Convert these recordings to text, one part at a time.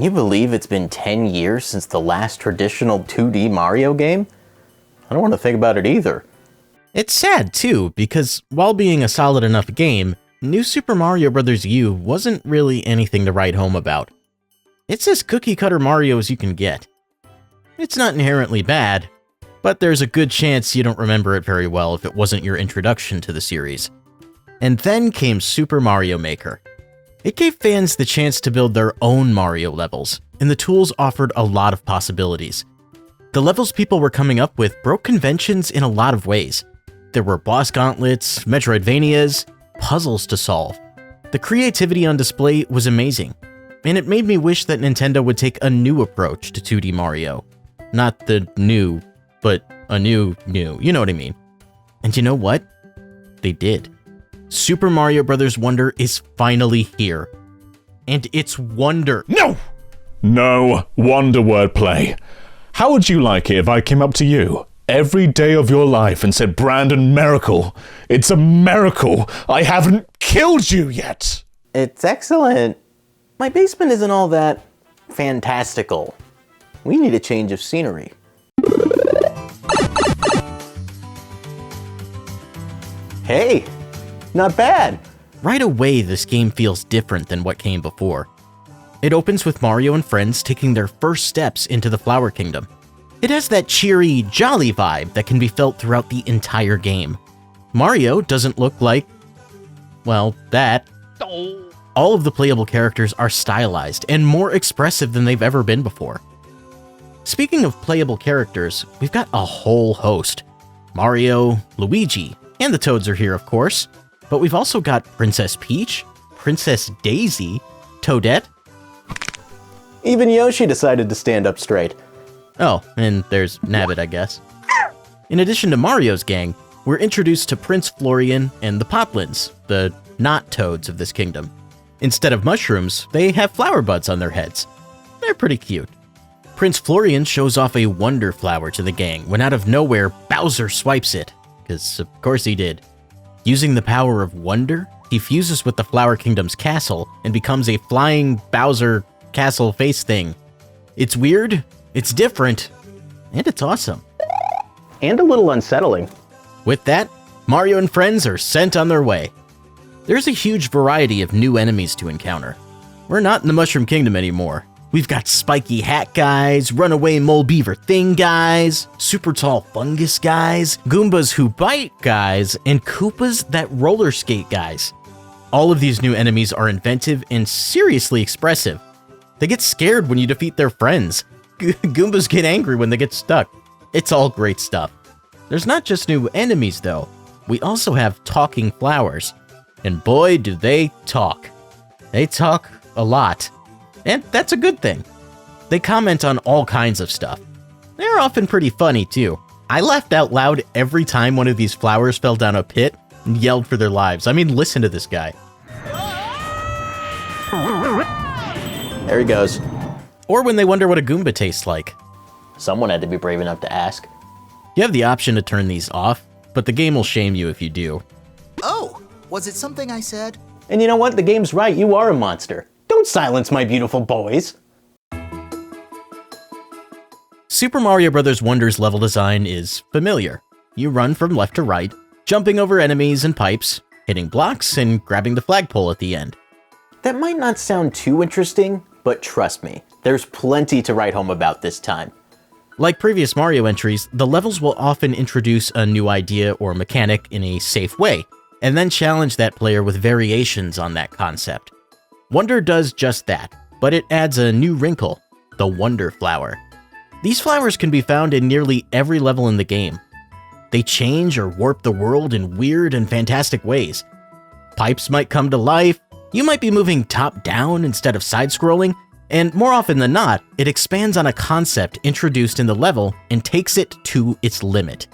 Can you believe it's been 10 years since the last traditional 2D Mario game? I don't want to think about it either. It's sad too, because while being a solid enough game, New Super Mario Bros. U wasn't really anything to write home about. It's as cookie-cutter Mario as you can get. It's not inherently bad, but there's a good chance you don't remember it very well if it wasn't your introduction to the series. And then came Super Mario Maker. It gave fans the chance to build their own Mario levels, and the tools offered a lot of possibilities. The levels people were coming up with broke conventions in a lot of ways. There were boss gauntlets, Metroidvanias, puzzles to solve. The creativity on display was amazing, and it made me wish that Nintendo would take a new approach to 2D Mario. Not the new, but a new, you know what I mean. And you know what? They did. Super Mario Bros. Wonder is finally here. And it's Wonder. No! No Wonder wordplay. How would you like it if I came up to you every day of your life and said, Brandon, miracle. It's a miracle. I haven't killed you yet. It's excellent. My basement isn't all that fantastical. We need a change of scenery. Hey, not bad. Right away, this game feels different than what came before. It opens with Mario and friends taking their first steps into the Flower Kingdom. It has that cheery, jolly vibe that can be felt throughout the entire game. Mario doesn't look like, well, that. All of the playable characters are stylized and more expressive than they've ever been before. Speaking of playable characters, we've got a whole host. Mario, Luigi, and the Toads are here, of course, but we've also got Princess Peach, Princess Daisy, Toadette. Even Yoshi decided to stand up straight. Oh, and there's Nabbit, I guess. In addition to Mario's gang, we're introduced to Prince Florian and the Poplins, the not Toads of this kingdom. Instead of mushrooms, they have flower buds on their heads. They're pretty cute. Prince Florian shows off a Wonder Flower to the gang when out of nowhere, Bowser swipes it, because of course he did. Using the power of Wonder, he fuses with the Flower Kingdom's castle and becomes a flying Bowser castle face thing. It's weird, it's different, and it's awesome. And a little unsettling. With that, Mario and friends are sent on their way. There's a huge variety of new enemies to encounter. We're not in the Mushroom Kingdom anymore. We've got spiky hat guys, runaway mole beaver thing guys, super tall fungus guys, Goombas who bite guys, and Koopas that roller skate guys. All of these new enemies are inventive and seriously expressive. They get scared when you defeat their friends. Goombas get angry when they get stuck. It's all great stuff. There's not just new enemies though. We also have talking flowers. And boy, do they talk. They talk a lot. And that's a good thing. They comment on all kinds of stuff. They're often pretty funny too. I laughed out loud every time one of these flowers fell down a pit and yelled for their lives. I mean, listen to this guy. There he goes. Or when they wonder what a Goomba tastes like. Someone had to be brave enough to ask. You have the option to turn these off, but the game will shame you if you do. Oh, was it something I said? And you know what? The game's right. You are a monster. Don't silence my beautiful boys. Super Mario Bros. Wonder's level design is familiar. You run from left to right, jumping over enemies and pipes, hitting blocks, and grabbing the flagpole at the end. That might not sound too interesting, but trust me, there's plenty to write home about this time. Like previous Mario entries, the levels will often introduce a new idea or mechanic in a safe way, and then challenge that player with variations on that concept. Wonder does just that, but it adds a new wrinkle, the Wonder Flower. These flowers can be found in nearly every level in the game. They change or warp the world in weird and fantastic ways. Pipes might come to life, you might be moving top-down instead of side-scrolling, and more often than not, it expands on a concept introduced in the level and takes it to its limit.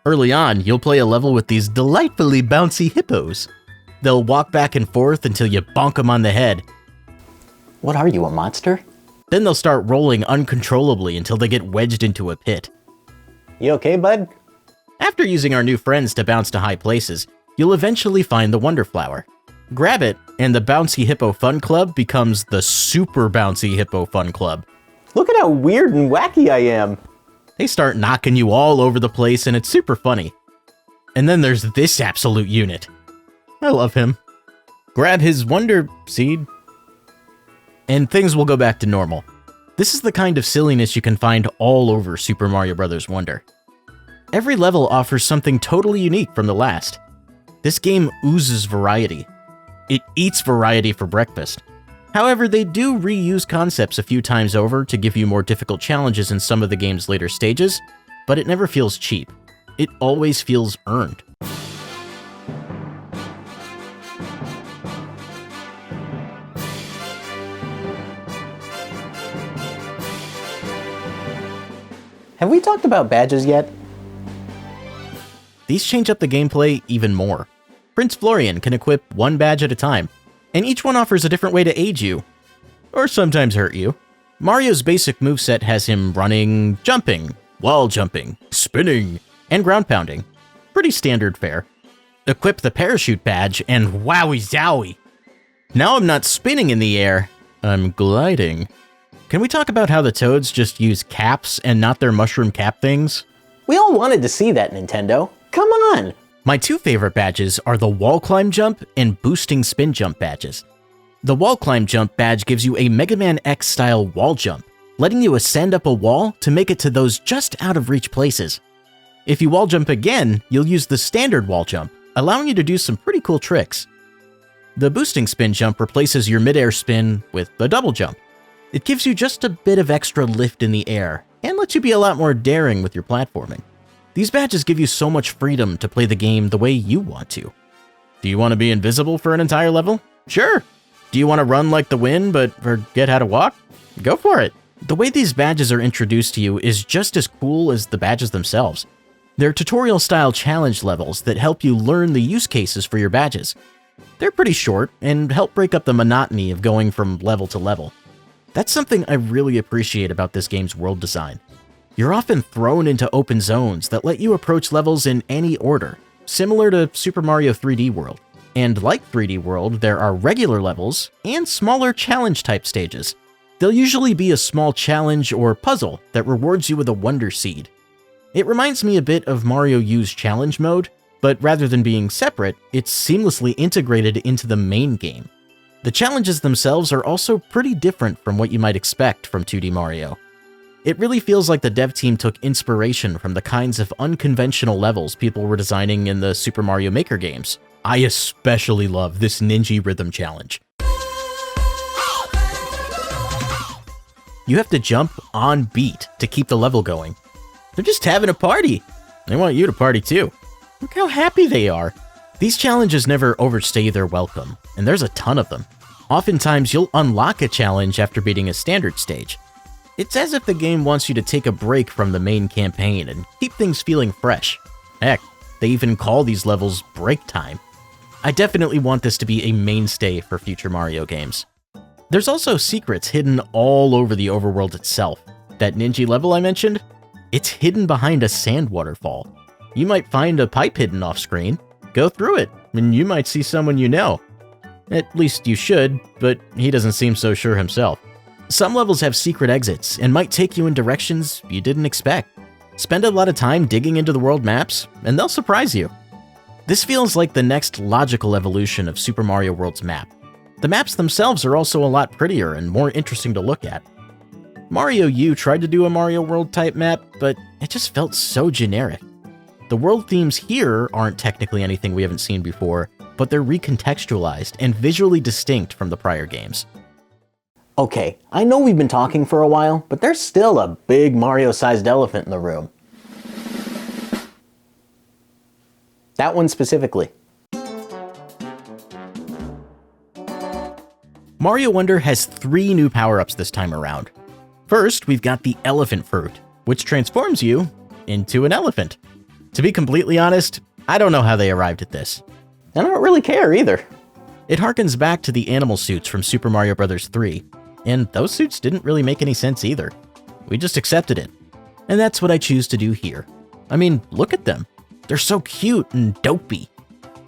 Early on, you'll play a level with these delightfully bouncy hippos. They'll walk back and forth until you bonk them on the head. What are you, a monster? Then they'll start rolling uncontrollably until they get wedged into a pit. You okay, bud? After using our new friends to bounce to high places, you'll eventually find the Wonder Flower. Grab it, and the Bouncy Hippo Fun Club becomes the Super Bouncy Hippo Fun Club. Look at how weird and wacky I am. They start knocking you all over the place, and it's super funny. And then there's this absolute unit. I love him. Grab his Wonder Seed, and things will go back to normal. This is the kind of silliness you can find all over Super Mario Bros. Wonder. Every level offers something totally unique from the last. This game oozes variety. It eats variety for breakfast. However, they do reuse concepts a few times over to give you more difficult challenges in some of the game's later stages, but it never feels cheap. It always feels earned. Have we talked about badges yet? These change up the gameplay even more. Prince Florian can equip one badge at a time, and each one offers a different way to aid you, or sometimes hurt you. Mario's basic moveset has him running, jumping, wall jumping, spinning, and ground pounding. Pretty standard fare. Equip the parachute badge, and wowie zowie! Now I'm not spinning in the air, I'm gliding. Can we talk about how the Toads just use caps and not their mushroom cap things? We all wanted to see that, Nintendo. Come on! My two favorite badges are the wall climb jump and boosting spin jump badges. The wall climb jump badge gives you a Mega Man X style wall jump, letting you ascend up a wall to make it to those just out of reach places. If you wall jump again, you'll use the standard wall jump, allowing you to do some pretty cool tricks. The boosting spin jump replaces your midair spin with a double jump. It gives you just a bit of extra lift in the air, and lets you be a lot more daring with your platforming. These badges give you so much freedom to play the game the way you want to. Do you want to be invisible for an entire level? Sure. Do you want to run like the wind but forget how to walk? Go for it. The way these badges are introduced to you is just as cool as the badges themselves. They're tutorial-style challenge levels that help you learn the use cases for your badges. They're pretty short and help break up the monotony of going from level to level. That's something I really appreciate about this game's world design. You're often thrown into open zones that let you approach levels in any order, similar to Super Mario 3D World. And like 3D World, there are regular levels and smaller challenge-type stages. There'll usually be a small challenge or puzzle that rewards you with a Wonder Seed. It reminds me a bit of Mario U's challenge mode, but rather than being separate, it's seamlessly integrated into the main game. The challenges themselves are also pretty different from what you might expect from 2D Mario. It really feels like the dev team took inspiration from the kinds of unconventional levels people were designing in the Super Mario Maker games. I especially love this Ninja Rhythm challenge. You have to jump on beat to keep the level going. They're just having a party. They want you to party too. Look how happy they are. These challenges never overstay their welcome, and there's a ton of them. Oftentimes, you'll unlock a challenge after beating a standard stage. It's as if the game wants you to take a break from the main campaign and keep things feeling fresh. Heck, they even call these levels break time. I definitely want this to be a mainstay for future Mario games. There's also secrets hidden all over the overworld itself. That Ninja level I mentioned? It's hidden behind a sand waterfall. You might find a pipe hidden off-screen. Go through it, and you might see someone you know. At least you should, but he doesn't seem so sure himself. Some levels have secret exits and might take you in directions you didn't expect. Spend a lot of time digging into the world maps, and they'll surprise you. This feels like the next logical evolution of Super Mario World's map. The maps themselves are also a lot prettier and more interesting to look at. Mario U tried to do a Mario World type map, but it just felt so generic. The world themes here aren't technically anything we haven't seen before, but they're recontextualized and visually distinct from the prior games. Okay, I know we've been talking for a while, but there's still a big Mario-sized elephant in the room. That one specifically. Mario Wonder has 3 new power-ups this time around. First, we've got the Elephant Fruit, which transforms you into an elephant. To be completely honest, I don't know how they arrived at this. And I don't really care either. It harkens back to the animal suits from Super Mario Bros. 3, and those suits didn't really make any sense either. We just accepted it. And that's what I choose to do here. I mean, look at them. They're so cute and dopey.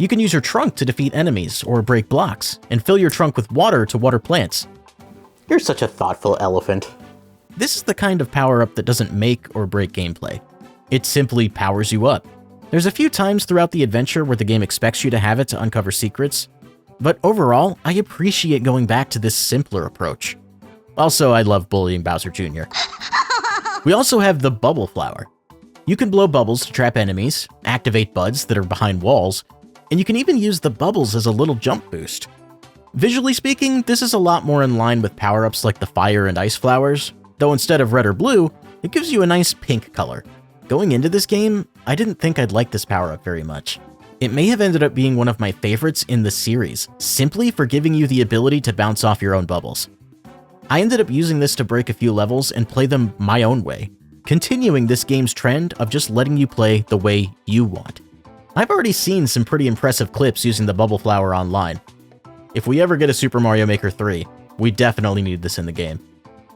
You can use your trunk to defeat enemies or break blocks, and fill your trunk with water to water plants. You're such a thoughtful elephant. This is the kind of power-up that doesn't make or break gameplay. It simply powers you up. There's a few times throughout the adventure where the game expects you to have it to uncover secrets, but overall, I appreciate going back to this simpler approach. Also, I love bullying Bowser Jr. We also have the Bubble Flower. You can blow bubbles to trap enemies, activate buds that are behind walls, and you can even use the bubbles as a little jump boost. Visually speaking, this is a lot more in line with power-ups like the Fire and Ice Flowers, though instead of red or blue, it gives you a nice pink color. Going into this game, I didn't think I'd like this power-up very much. It may have ended up being one of my favorites in the series, simply for giving you the ability to bounce off your own bubbles. I ended up using this to break a few levels and play them my own way, continuing this game's trend of just letting you play the way you want. I've already seen some pretty impressive clips using the Bubble Flower online. If we ever get a Super Mario Maker 3, we definitely need this in the game.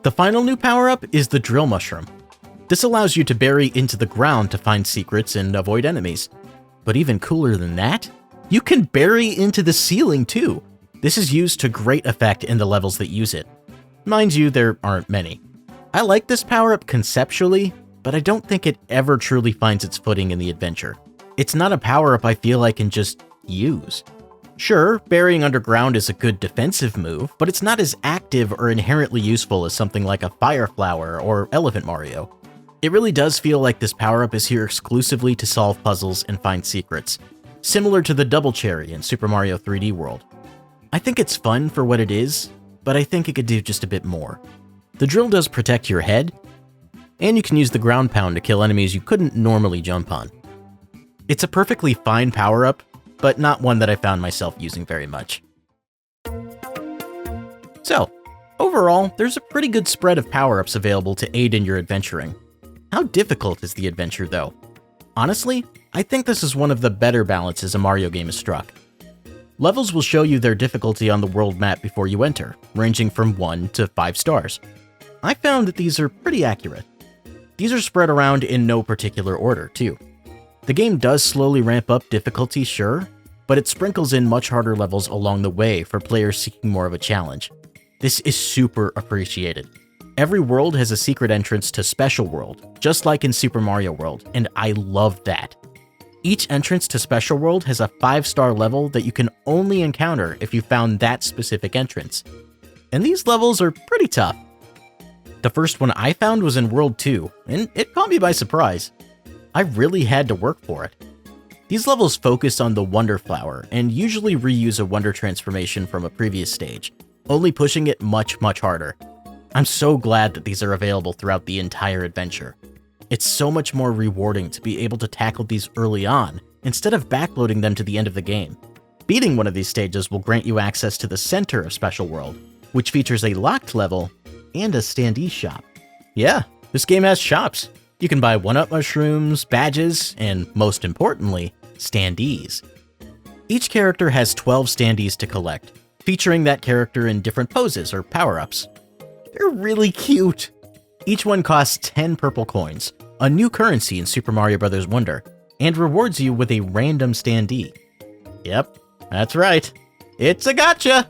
The final new power-up is the Drill Mushroom. This allows you to bury into the ground to find secrets and avoid enemies. But even cooler than that, you can bury into the ceiling too. This is used to great effect in the levels that use it. Mind you, there aren't many. I like this power-up conceptually, but I don't think it ever truly finds its footing in the adventure. It's not a power-up I feel I can just use. Sure, burying underground is a good defensive move, but it's not as active or inherently useful as something like a Fire Flower or Elephant Mario. It really does feel like this power-up is here exclusively to solve puzzles and find secrets, similar to the Double Cherry in Super Mario 3D World. I think it's fun for what it is, but I think it could do just a bit more. The drill does protect your head, and you can use the ground pound to kill enemies you couldn't normally jump on. It's a perfectly fine power-up, but not one that I found myself using very much. So, overall, there's a pretty good spread of power-ups available to aid in your adventuring. How difficult is the adventure, though? Honestly, I think this is one of the better balances a Mario game has struck. Levels will show you their difficulty on the world map before you enter, ranging from 1 to 5 stars. I found that these are pretty accurate. These are spread around in no particular order, too. The game does slowly ramp up difficulty, sure, but it sprinkles in much harder levels along the way for players seeking more of a challenge. This is super appreciated. Every world has a secret entrance to Special World, just like in Super Mario World, and I love that. Each entrance to Special World has a 5-star level that you can only encounter if you found that specific entrance. And these levels are pretty tough. The first one I found was in World 2, and it caught me by surprise. I really had to work for it. These levels focus on the Wonder Flower and usually reuse a Wonder transformation from a previous stage, only pushing it much harder. I'm so glad that these are available throughout the entire adventure. It's so much more rewarding to be able to tackle these early on, instead of backloading them to the end of the game. Beating one of these stages will grant you access to the center of Special World, which features a locked level and a standee shop. Yeah, this game has shops. You can buy 1-up mushrooms, badges, and most importantly, standees. Each character has 12 standees to collect, featuring that character in different poses or power-ups. They're really cute. Each one costs 10 purple coins, a new currency in Super Mario Bros. Wonder, and rewards you with a random standee. Yep, that's right. It's a gacha!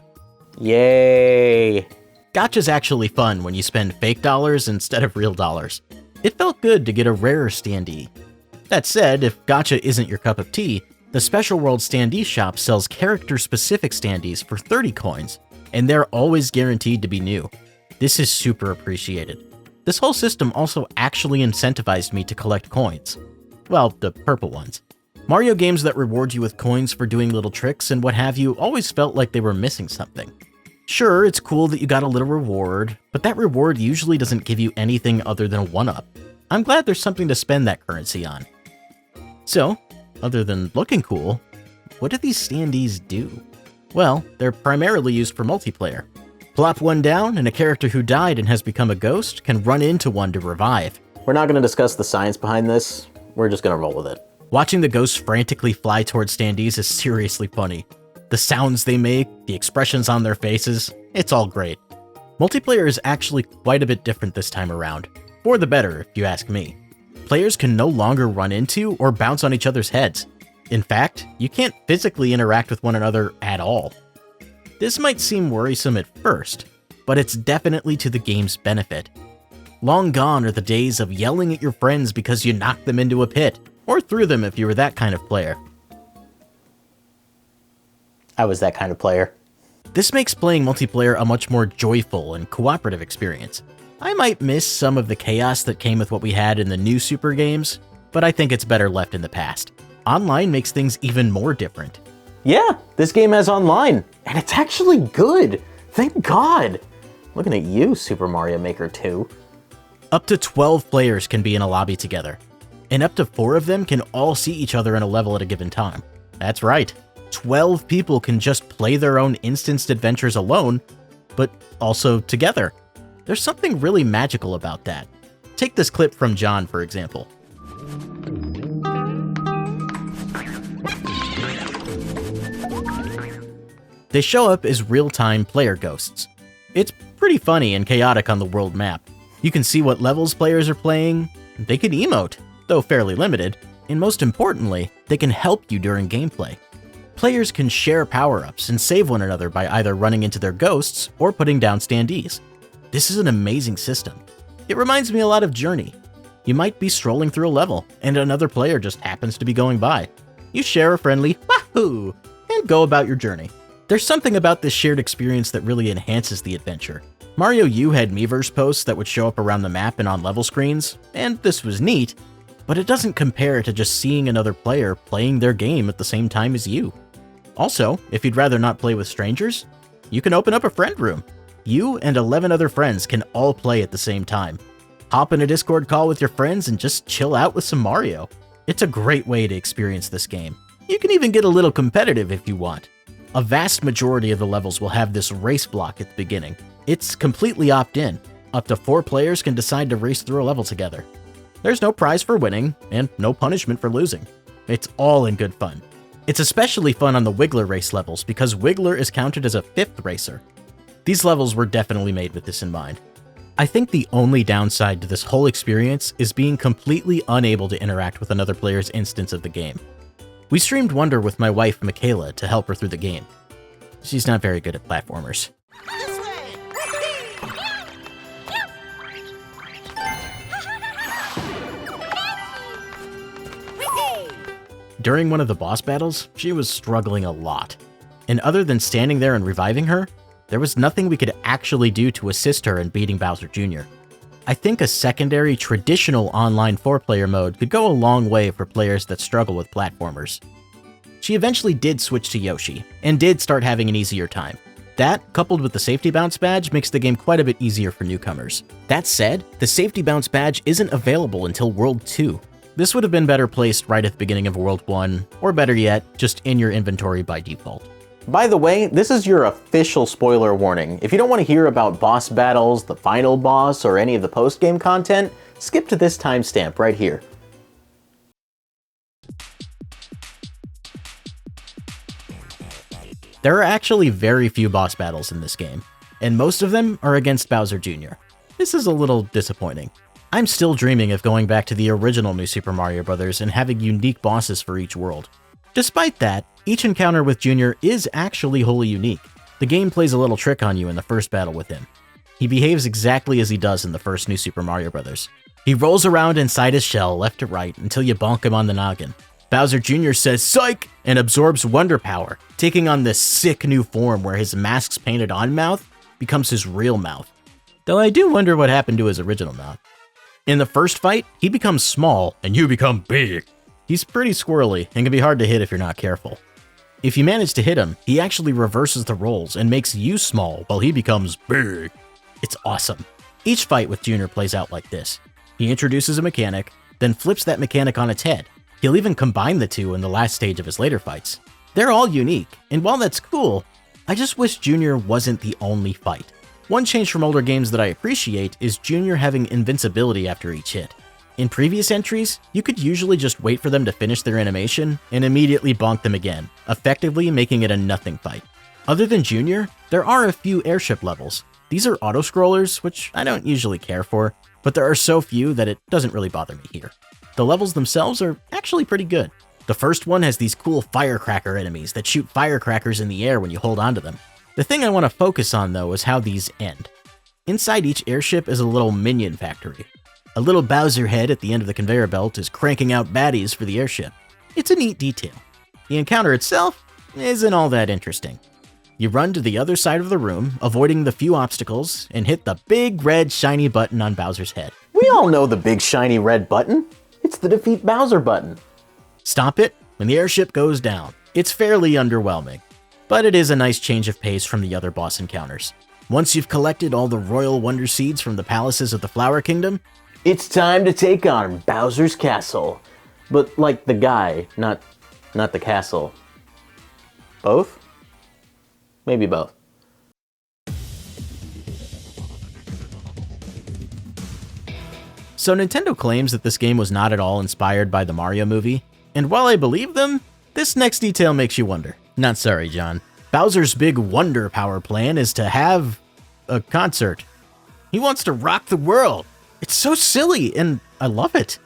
Yay! Gacha's actually fun when you spend fake dollars instead of real dollars. It felt good to get a rarer standee. That said, if gacha isn't your cup of tea, the Special World standee shop sells character-specific standees for 30 coins, and they're always guaranteed to be new. This is super appreciated. This whole system also actually incentivized me to collect coins. Well, the purple ones. Mario games that reward you with coins for doing little tricks and what have you always felt like they were missing something. Sure, it's cool that you got a little reward, but that reward usually doesn't give you anything other than a 1-up. I'm glad there's something to spend that currency on. So, other than looking cool, what do these standees do? Well, they're primarily used for multiplayer. Plop one down, and a character who died and has become a ghost can run into one to revive. We're not going to discuss the science behind this. We're just going to roll with it. Watching the ghosts frantically fly towards standees is seriously funny. The sounds they make, the expressions on their faces, it's all great. Multiplayer is actually quite a bit different this time around. For the better, if you ask me. Players can no longer run into or bounce on each other's heads. In fact, you can't physically interact with one another at all. This might seem worrisome at first, but it's definitely to the game's benefit. Long gone are the days of yelling at your friends because you knocked them into a pit, or threw them if you were that kind of player. I was that kind of player. This makes playing multiplayer a much more joyful and cooperative experience. I might miss some of the chaos that came with what we had in the new Super games, but I think it's better left in the past. Online makes things even more different. Yeah, this game has online, and it's actually good. Thank God. Looking at you, Super Mario Maker 2. Up to 12 players can be in a lobby together, and up to 4 of them can all see each other in a level at a given time. That's right, 12 people can just play their own instanced adventures alone, but also together. There's something really magical about that. Take this clip from John, for example. They show up as real-time player ghosts. It's pretty funny and chaotic on the world map. You can see what levels players are playing, they can emote, though fairly limited, and most importantly, they can help you during gameplay. Players can share power-ups and save one another by either running into their ghosts or putting down standees. This is an amazing system. It reminds me a lot of Journey. You might be strolling through a level, and another player just happens to be going by. You share a friendly wahoo and go about your journey. There's something about this shared experience that really enhances the adventure. Mario U had Miiverse posts that would show up around the map and on level screens, and this was neat, but it doesn't compare to just seeing another player playing their game at the same time as you. Also, if you'd rather not play with strangers, you can open up a friend room. You and 11 other friends can all play at the same time. Hop in a Discord call with your friends and just chill out with some Mario. It's a great way to experience this game. You can even get a little competitive if you want. A vast majority of the levels will have this race block at the beginning. It's completely opt-in. Up to 4 players can decide to race through a level together. There's no prize for winning, and no punishment for losing. It's all in good fun. It's especially fun on the Wiggler race levels because Wiggler is counted as a 5th racer. These levels were definitely made with this in mind. I think the only downside to this whole experience is being completely unable to interact with another player's instance of the game. We streamed Wonder with my wife Michaela to help her through the game. She's not very good at platformers. During one of the boss battles, she was struggling a lot. And other than standing there and reviving her, there was nothing we could actually do to assist her in beating Bowser Jr. I think a secondary traditional online 4-player mode could go a long way for players that struggle with platformers. She eventually did switch to Yoshi, and did start having an easier time. That, coupled with the safety bounce badge, makes the game quite a bit easier for newcomers. That said, the safety bounce badge isn't available until World 2. This would have been better placed right at the beginning of World 1, or better yet, just in your inventory by default. By the way, this is your official spoiler warning. If you don't want to hear about boss battles, the final boss, or any of the post-game content, skip to this timestamp right here. There are actually very few boss battles in this game, and most of them are against Bowser Jr. This is a little disappointing. I'm still dreaming of going back to the original New Super Mario Bros. And having unique bosses for each world. Despite that, each encounter with Jr. is actually wholly unique. The game plays a little trick on you in the first battle with him. He behaves exactly as he does in the first New Super Mario Bros. He rolls around inside his shell left to right until you bonk him on the noggin. Bowser Jr. says psych and absorbs Wonder Power, taking on this sick new form where his mask's painted on mouth becomes his real mouth. Though I do wonder what happened to his original mouth. In the first fight, he becomes small and you become big. He's pretty squirrely and can be hard to hit if you're not careful. If you manage to hit him, he actually reverses the roles and makes you small while he becomes big. It's awesome. Each fight with Jr. plays out like this. He introduces a mechanic, then flips that mechanic on its head. He'll even combine the two in the last stage of his later fights. They're all unique, and while that's cool, I just wish Jr. wasn't the only fight. One change from older games that I appreciate is Jr. having invincibility after each hit. In previous entries, you could usually just wait for them to finish their animation and immediately bonk them again, effectively making it a nothing fight. Other than Jr., there are a few airship levels. These are auto-scrollers, which I don't usually care for, but there are so few that it doesn't really bother me here. The levels themselves are actually pretty good. The first one has these cool firecracker enemies that shoot firecrackers in the air when you hold onto them. The thing I want to focus on though is how these end. Inside each airship is a little minion factory. A little Bowser head at the end of the conveyor belt is cranking out baddies for the airship. It's a neat detail. The encounter itself isn't all that interesting. You run to the other side of the room, avoiding the few obstacles, and hit the big red shiny button on Bowser's head. We all know the big shiny red button. It's the Defeat Bowser button. Stomp it when the airship goes down. It's fairly underwhelming, but it is a nice change of pace from the other boss encounters. Once you've collected all the Royal Wonder Seeds from the palaces of the Flower Kingdom, it's time to take on Bowser's Castle. But like the guy, not the castle. Both? Maybe both. So Nintendo claims that this game was not at all inspired by the Mario movie, and while I believe them, this next detail makes you wonder. Not sorry, John. Bowser's big wonder power plan is to have a concert. He wants to rock the world. It's so silly, and I love it.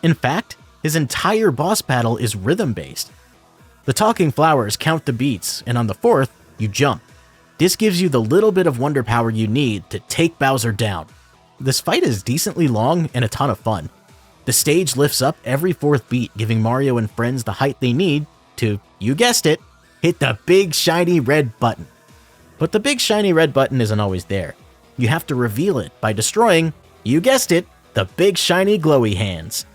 In fact, his entire boss battle is rhythm-based. The talking flowers count the beats, and on the fourth, you jump. This gives you the little bit of wonder power you need to take Bowser down. This fight is decently long and a ton of fun. The stage lifts up every fourth beat, giving Mario and friends the height they need to, you guessed it, hit the big shiny red button. But the big shiny red button isn't always there. You have to reveal it by destroying, you guessed it, the big shiny glowy hands.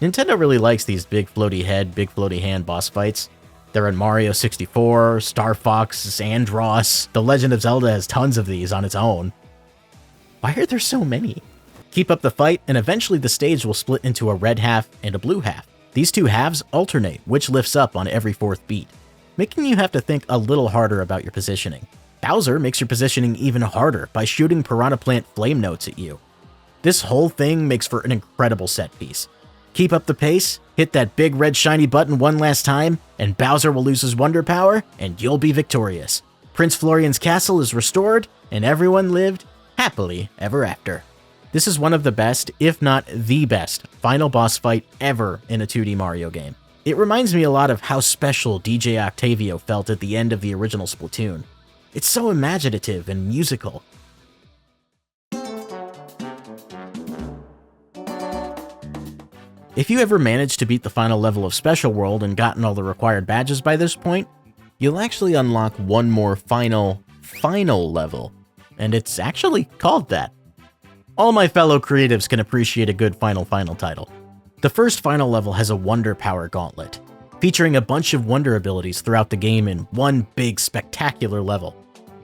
Nintendo really likes these big floaty head, big floaty hand boss fights. They're in Mario 64, Star Fox, Andross. The Legend of Zelda has tons of these on its own. Why are there so many? Keep up the fight, and eventually the stage will split into a red half and a blue half. These two halves alternate, which lifts up on every fourth beat, making you have to think a little harder about your positioning. Bowser makes your positioning even harder by shooting Piranha Plant flame notes at you. This whole thing makes for an incredible set piece. Keep up the pace, hit that big red shiny button one last time, and Bowser will lose his wonder power, and you'll be victorious. Prince Florian's castle is restored, and everyone lived happily ever after. This is one of the best, if not the best, final boss fight ever in a 2D Mario game. It reminds me a lot of how special DJ Octavio felt at the end of the original Splatoon. It's so imaginative and musical. If you ever managed to beat the final level of Special World and gotten all the required badges by this point, you'll actually unlock one more final level, and it's actually called that. All my fellow creatives can appreciate a good final title. The first final level has a Wonder Power Gauntlet, featuring a bunch of wonder abilities throughout the game in one big spectacular level.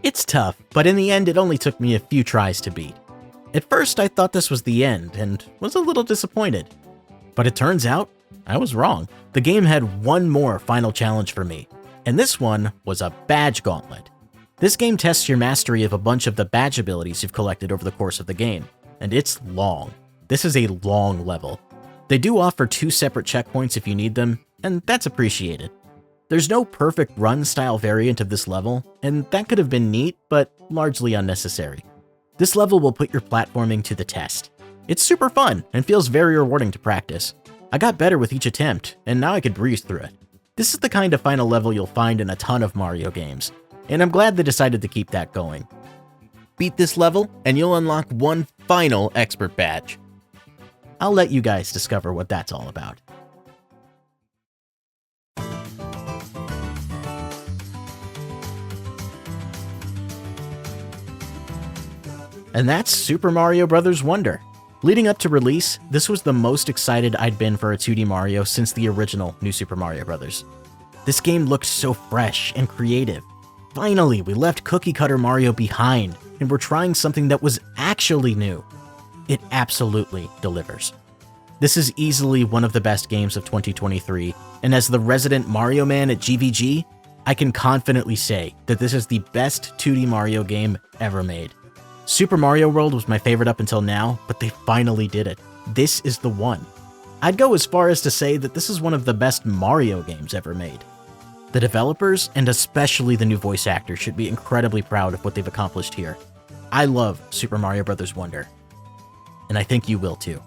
It's tough, but in the end it only took me a few tries to beat. At first I thought this was the end, and was a little disappointed. But it turns out, I was wrong. The game had one more final challenge for me, and this one was a badge gauntlet. This game tests your mastery of a bunch of the badge abilities you've collected over the course of the game, and it's long. This is a long level. They do offer 2 separate checkpoints if you need them, and that's appreciated. There's no perfect run style variant of this level, and that could have been neat, but largely unnecessary. This level will put your platforming to the test. It's super fun and feels very rewarding to practice. I got better with each attempt, and now I could breeze through it. This is the kind of final level you'll find in a ton of Mario games, and I'm glad they decided to keep that going. Beat this level, and you'll unlock one final expert badge. I'll let you guys discover what that's all about. And that's Super Mario Bros. Wonder. Leading up to release, this was the most excited I'd been for a 2D Mario since the original New Super Mario Bros. This game looked so fresh and creative. Finally, we left cookie-cutter Mario behind, and we're trying something that was actually new. It absolutely delivers. This is easily one of the best games of 2023, and as the resident Mario man at GVG, I can confidently say that this is the best 2D Mario game ever made. Super Mario World was my favorite up until now, but they finally did it. This is the one. I'd go as far as to say that this is one of the best Mario games ever made. The developers, and especially the new voice actors, should be incredibly proud of what they've accomplished here. I love Super Mario Bros. Wonder, and I think you will too.